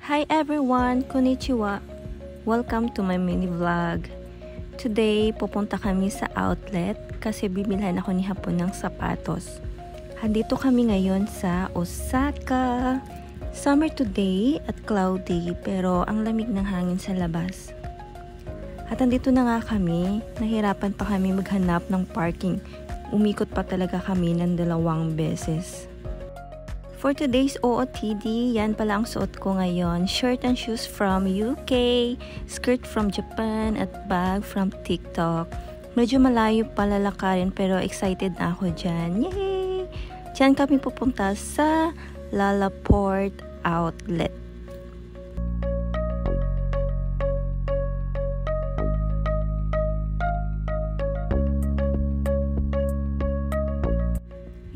Hi everyone! Konnichiwa! Welcome to my mini vlog. Today, pupunta kami sa outlet kasi bibilhan ako ni Hapon ng sapatos. Andito kami ngayon sa Osaka. Summer today at cloudy pero ang lamig ng hangin sa labas. At andito na nga kami, nahirapan pa kami maghanap ng parking. Umikot pa talaga kami ng 2 beses. For today's OOTD, yan pala ang suot ko ngayon. Shirt and shoes from UK, skirt from Japan, at bag from TikTok. Medyo malayo pala lakarin pero excited na ako dyan. Yay! Dyan kami pupunta sa Lalaport Outlet.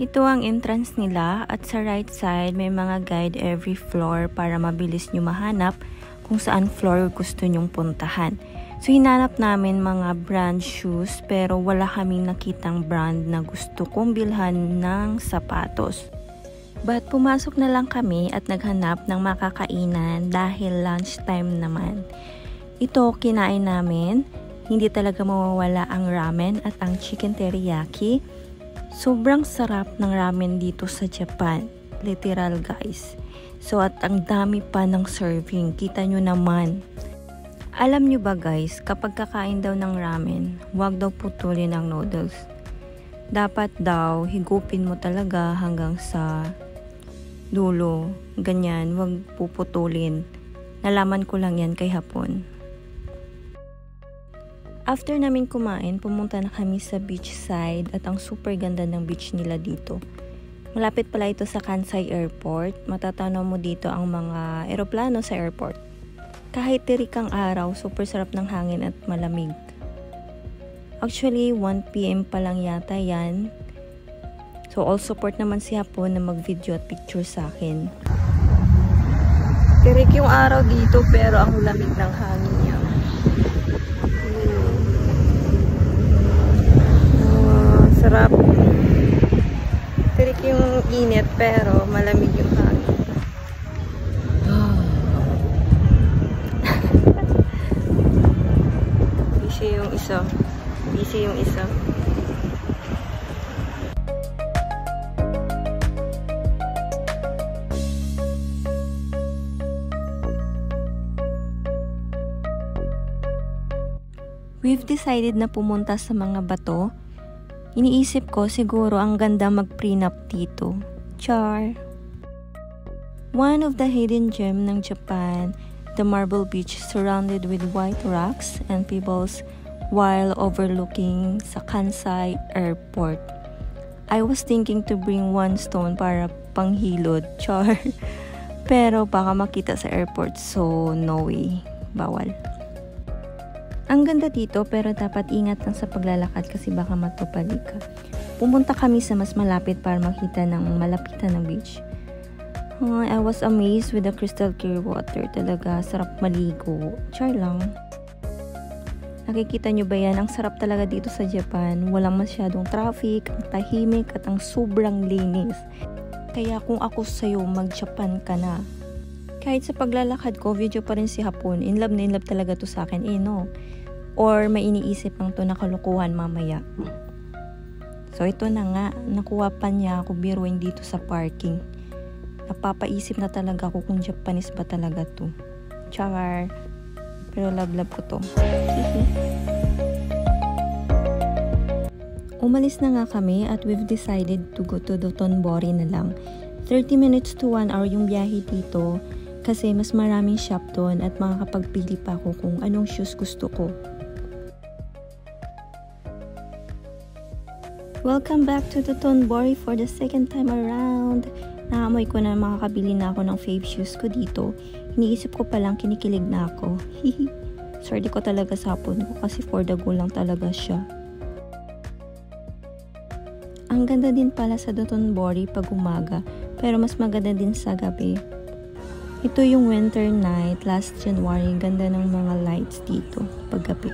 Ito ang entrance nila at sa right side may mga guide every floor para mabilis nyo mahanap kung saan floor gusto nyong puntahan. So hinanap namin mga brand shoes pero wala kaming nakitang brand na gusto kong bilhan ng sapatos. But pumasok na lang kami at naghanap ng makakainan dahil lunchtime naman. Ito kinain namin, hindi talaga mawawala ang ramen at ang chicken teriyaki. Sobrang sarap ng ramen dito sa Japan. Literal guys. So at ang dami pa ng serving. Kita nyo naman. Alam nyo ba guys, kapag kakain daw ng ramen, huwag daw putulin ang noodles. Dapat daw higupin mo talaga hanggang sa dulo. Ganyan, huwag puputulin. Nalaman ko lang yan kay Hapon. After namin kumain, pumunta na kami sa beach side at ang super ganda ng beach nila dito. Malapit pala ito sa Kansai Airport. Matatanaw mo dito ang mga eroplano sa airport. Kahit tirik ang araw, super sarap ng hangin at malamig. Actually, 1 PM pa lang yata yan. So, all support naman si Hapon na mag-video at picture sa akin. Tirik yung araw dito pero ang lamig ng hangin niya. Sarap. Tirik yung init pero malamig yung hangin. Busy yung isa. Busy yung isa. We've decided na pumunta sa mga bato. Iniisip ko siguro ang ganda mag-prenup dito. Char! One of the hidden gem ng Japan, the Marble Beach surrounded with white rocks and pebbles while overlooking sa Kansai Airport. I was thinking to bring 1 stone para panghilod. Char! Pero baka makita sa airport so no way. Bawal. Ang ganda dito pero dapat ingat lang sa paglalakad kasi baka matupali ka. Pumunta kami sa mas malapit para makita ng malapitan ng beach. I was amazed with the crystal clear water. Talaga sarap maligo. Char lang. Nakikita nyo ba yan? Ang sarap talaga dito sa Japan. Walang masyadong traffic, ang tahimik at ang sobrang linis. Kaya kung ako sa'yo, mag-Japan ka na. Kahit sa paglalakad ko, video pa rin si Hapon. In love na in love talaga to sa akin. No? Or may iniisip lang to na kalukuhan mamaya. So ito na nga, nakuha pa niya ako biruin dito sa parking. Napapaisip na talaga ako kung Japanese ba talaga to. Char! Pero love ko to. Umalis na nga kami at we've decided to go to Dotonbori na lang. 30 minutes to 1 hour yung biyahe dito kasi mas maraming shop doon at makakapagpili pa ako kung anong shoes gusto ko. Welcome back to Dotonbori for the 2nd time around. Naamoy ko na makakabili na ako ng fave shoes ko dito. Iniisip ko palang kinikilig na ako. Sorry ko talaga sa Hapon ko kasi for the go lang talaga siya. Ang ganda din pala sa Dotonbori pag umaga pero mas maganda din sa gabi. Ito yung winter night last January. Ganda ng mga lights dito pag gabi.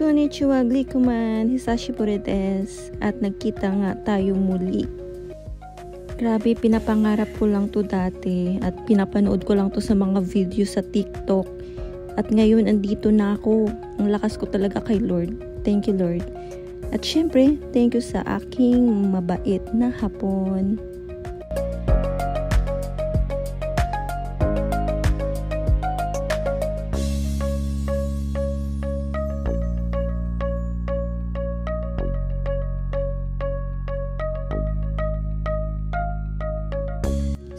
Konnichiwa, Glikuman, Hisashi Puredes, at nagkita nga tayo muli. Grabe, pinapangarap ko lang to dati at pinapanood ko lang to sa mga video sa TikTok. At ngayon, andito na ako. Ang lakas ko talaga kay Lord. Thank you, Lord. At syempre, thank you sa aking mabait na hapon.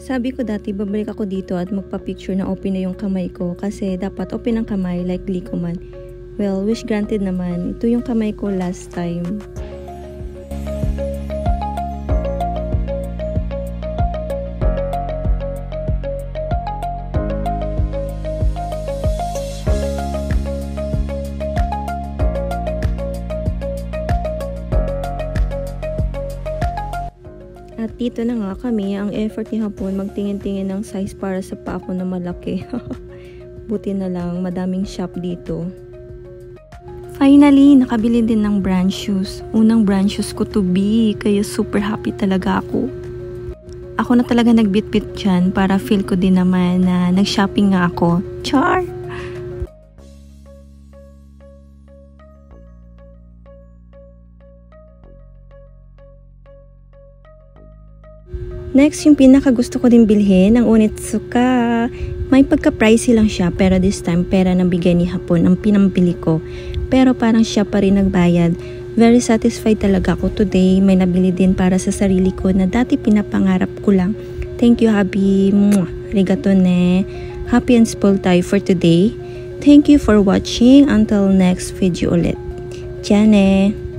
Sabi ko dati, babalik ako dito at magpa-picture na open na yung kamay ko kasi dapat open ang kamay like Glikuman. Well, wish granted naman. Ito yung kamay ko last time. At dito na nga kami, ang effort ni hapon magtingin-tingin ng size para sa paa ko na malaki. Buti na lang, madaming shop dito. Finally, nakabili din ng brand shoes. Unang brand shoes ko to be, kaya super happy talaga ako. Ako na talaga nagbitbit dyan para feel ko din naman na nag-shopping nga ako. Char! Next, yung pinaka gusto ko din bilhin, ang Onitsuka. May pagka-pricey lang siya, pero this time, pera ng bigay ni hapon ang pinambili ko. Pero parang siya pa rin nagbayad. Very satisfied talaga ako today. May nabili din para sa sarili ko na dati pinapangarap ko lang. Thank you, Habi. Arigato ne. Happy and spoiled tayo for today. Thank you for watching. Until next video ulit. Diyan eh.